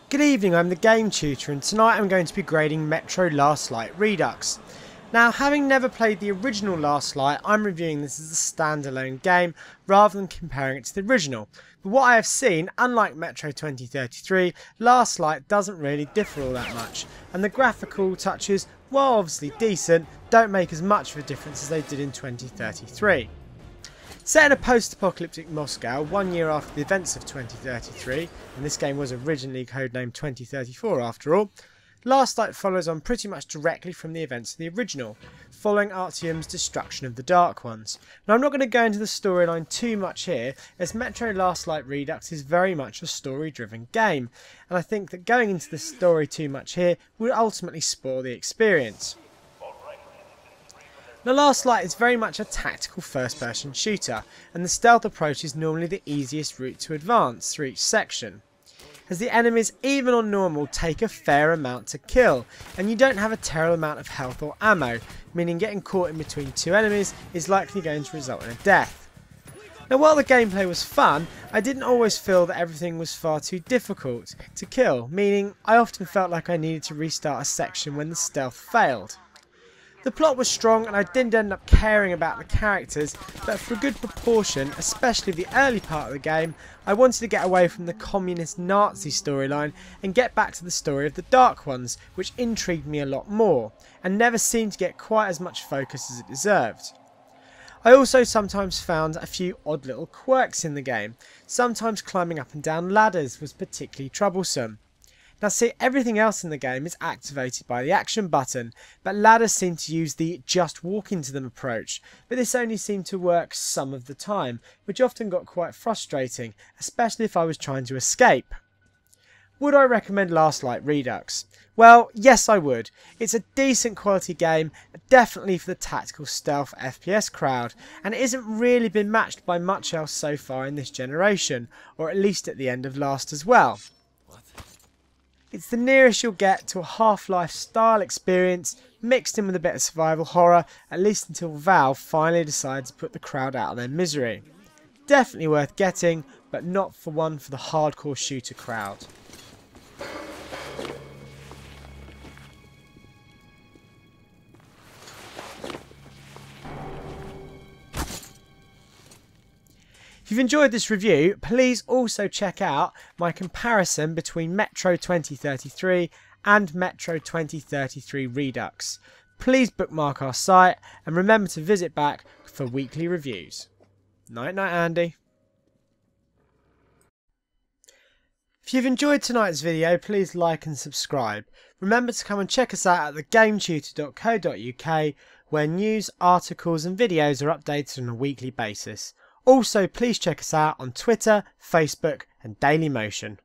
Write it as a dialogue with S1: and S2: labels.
S1: Good evening, I'm the Game Tutor and tonight I'm going to be grading Metro Last Light Redux. Now, having never played the original Last Light, I'm reviewing this as a standalone game rather than comparing it to the original. But what I have seen, unlike Metro 2033, Last Light doesn't really differ all that much, and the graphical touches, while obviously decent, don't make as much of a difference as they did in 2033. Set in a post-apocalyptic Moscow 1 year after the events of 2033, and this game was originally codenamed 2034 after all, Last Light follows on pretty much directly from the events of the original, following Artyom's destruction of the Dark Ones. Now, I'm not going to go into the storyline too much here, as Metro Last Light Redux is very much a story-driven game, and I think that going into the story too much here would ultimately spoil the experience. The Last Light is very much a tactical first-person shooter, and the stealth approach is normally the easiest route to advance through each section, as the enemies, even on normal, take a fair amount to kill, and you don't have a terrible amount of health or ammo, meaning getting caught in between two enemies is likely going to result in a death. Now, while the gameplay was fun, I didn't always feel that everything was far too difficult to kill, meaning I often felt like I needed to restart a section when the stealth failed. The plot was strong and I didn't end up caring about the characters, but for a good proportion, especially the early part of the game, I wanted to get away from the communist Nazi storyline and get back to the story of the Dark Ones, which intrigued me a lot more, and never seemed to get quite as much focus as it deserved. I also sometimes found a few odd little quirks in the game. Sometimes climbing up and down ladders was particularly troublesome. Now see, everything else in the game is activated by the action button, but ladders seem to use the just walk into them approach, but this only seemed to work some of the time, which often got quite frustrating, especially if I was trying to escape. Would I recommend Last Light Redux? Well, yes I would. It's a decent quality game, definitely for the tactical stealth FPS crowd, and it hasn't really been matched by much else so far in this generation, or at least at the end of last as well. It's the nearest you'll get to a Half-Life style experience, mixed in with a bit of survival horror, at least until Valve finally decides to put the crowd out of their misery. Definitely worth getting, but not for one for the hardcore shooter crowd. If you've enjoyed this review, please also check out my comparison between Metro 2033 and Metro 2033 Redux. Please bookmark our site and remember to visit back for weekly reviews. Night night, Andy. If you've enjoyed tonight's video, please like and subscribe. Remember to come and check us out at thegametutor.co.uk, where news, articles and videos are updated on a weekly basis. Also, please check us out on Twitter, Facebook and Dailymotion.